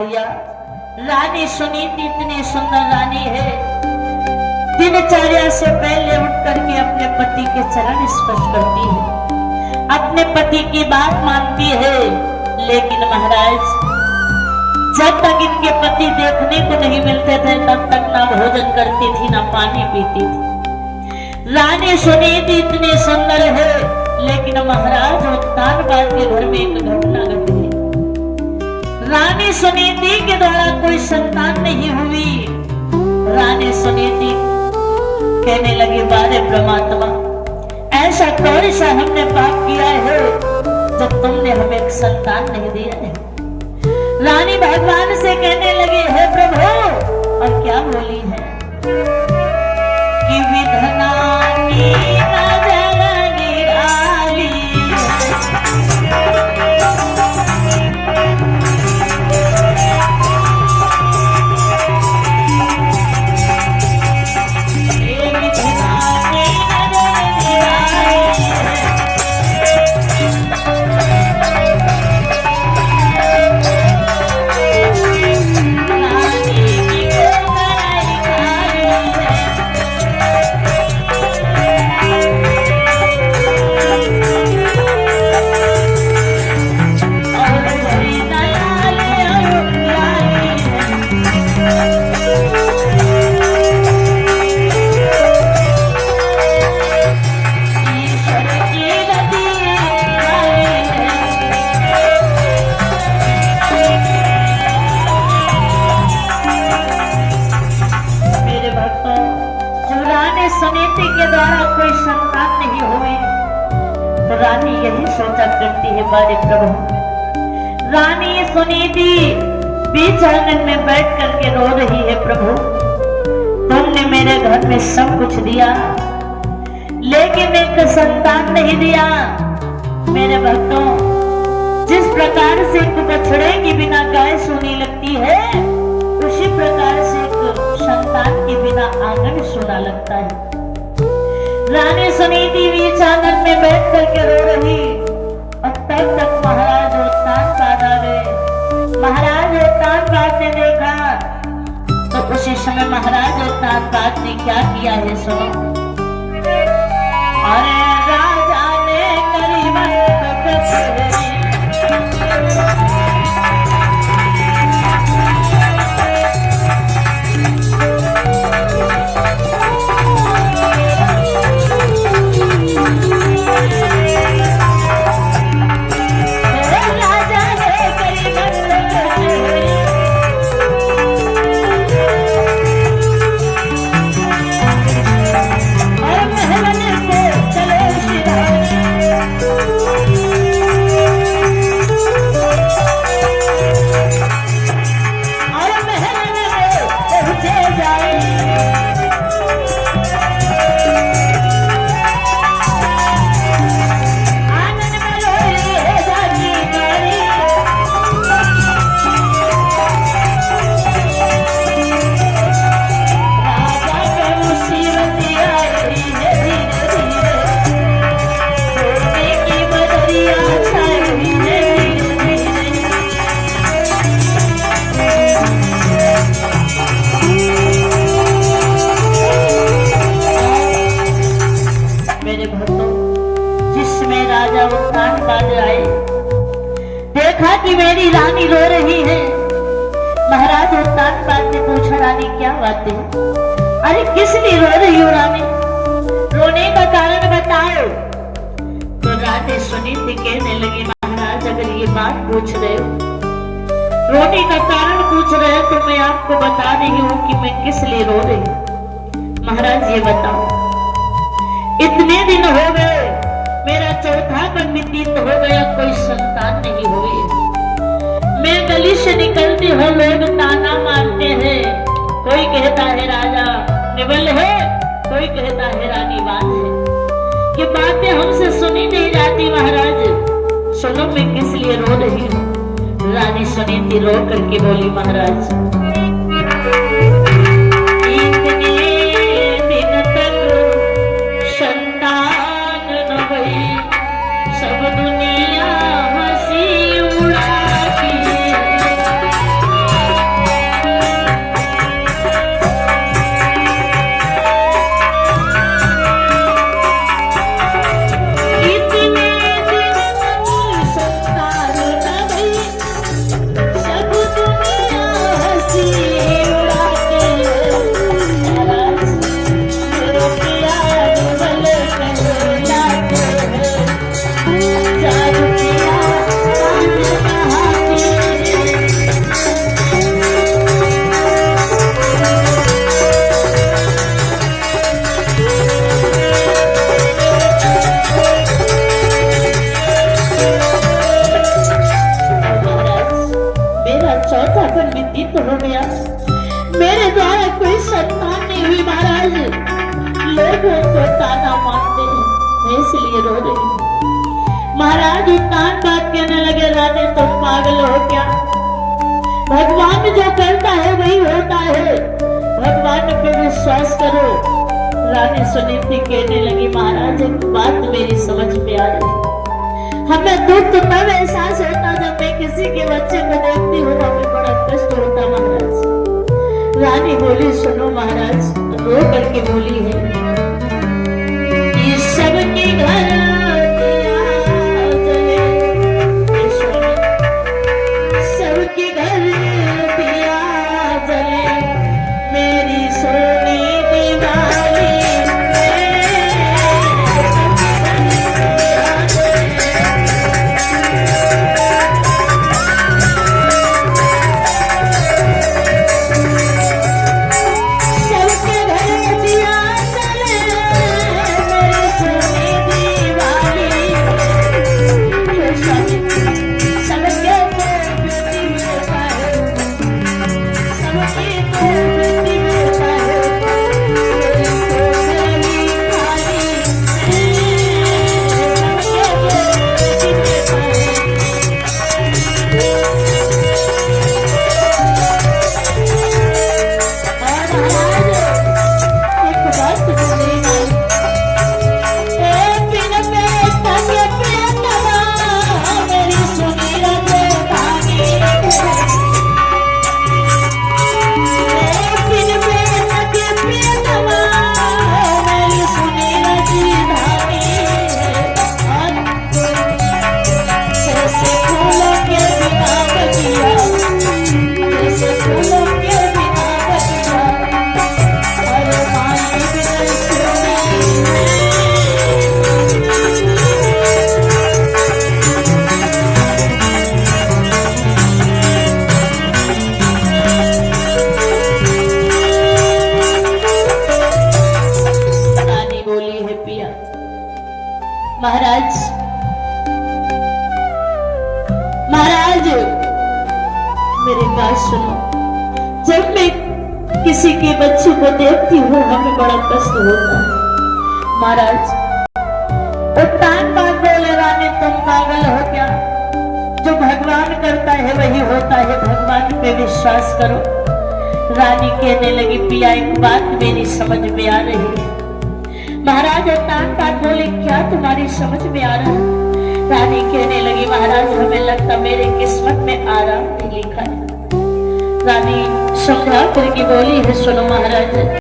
भैया रानी सुनीति इतनी सुंदर रानी है, दिनचर्या से पहले उठ करके अपने पति के चरण स्पर्श करती है, अपने पति की बात मानती है। लेकिन महाराज जब तक इनके पति देखने को नहीं मिलते थे तब तक ना भोजन करती थी ना पानी पीती थी। रानी सुनीति इतनी सुंदर है, लेकिन महाराज उत्तानपाद के घर में एक घटना घटी। रानी सुनीति के द्वारा कोई संतान नहीं हुई। रानी सुनीति कहने लगी, बारे परमात्मा, ऐसा कौन सा हमने पाप किया है जो तुमने हमें एक संतान नहीं दिया है। रानी भगवान से कहने लगी, हे प्रभु, और क्या बोली है कि विधनानी सुनीति के द्वारा कोई संतान नहीं हुई तो रानी यही सोचा करती है, बारे प्रभु। रानी सुनीति बीच आंगन में बैठ करके रो रही है, प्रभु तुमने मेरे घर में सब कुछ दिया लेकिन एक संतान नहीं दिया। मेरे भक्तों, जिस प्रकार से एक बछड़े के बिना गाय सूनी लगती है, उसी प्रकार से संतान के बिना आंगन सुना लगता है। रानी सुनीति बीच आंगन में बैठ करके रो रही और तब तक महाराज उत्तानपाद आ गए। महाराज उत्तानपाद ने देखा तो उसी समय महाराज उत्तानपाद ने क्या किया है सुनो। अरे राजा ने करीबन देखा कि मेरी रानी रो रही है। महाराज उत्तानपाद ने पूछा, रानी क्या बात है? अरे किस लिए रो रही हो रानी, रोने का कारण बताओ। तो रानी सुनीति कहने लगी, महाराज अगर ये बात पूछ रहे हो, रोने का कारण पूछ रहे हो, तो मैं आपको बता रही हूँ कि मैं किस लिए रो रही हूँ। महाराज ये बताओ, इतने दिन हो गए, मेरा चौथा पन व्यतीत हो गया, कोई संतान नहीं हुई। मैं गली से निकलती हूँ, लोग ताना मारते हैं, कोई कहता है राजा निबल है, कोई कहता है रानी बात है। ये बातें हमसे सुनी नहीं जाती। महाराज सुनो, मैं किस लिए रो रही हूँ। रानी सुनीति रो करके बोली, महाराज इतने दिन तक संतान न हुई, सब दुनिया हंसी उड़ाती। यौवन व्यतीत हो गया, मेरे द्वारा कोई संतान नहीं हुई महाराज। लोग उनको ताना मारते हैं, मैं इसलिए रो रही हूँ। महाराज तान बात कहने लगे, रानी तुम पागल हो क्या? भगवान जो करता है वही होता है, भगवान पे विश्वास करो। रानी सुनीति कहने लगी, महाराज एक बात मेरी समझ में आ रही, हमें दुख तब एहसास होता जब मैं किसी के बच्चे को देखती हूँ, हमें बड़ा कष्ट होता महाराज। रानी बोली, सुनो महाराज, रो करके बोली है कि सबके घर महाराज, महाराज मेरी बात सुनो। जब मैं किसी के बच्चे को देखती हूँ हमें बड़ा कष्ट होता है महाराज। उत्तान बात बोले, रानी तुम पागल हो क्या? जो भगवान करता है वही होता है, भगवान पे विश्वास करो। रानी कहने लगी, पिया एक बात मेरी समझ में आ रही है। महाराज उत्तान बात बोले, क्या तुम्हारी समझ में आ रहा है? रानी कहने लगी, महाराज हमें लगता मेरे किस्मत में आराम नहीं लिखा है। रानी समझा करके बोली है, सुनो महाराज,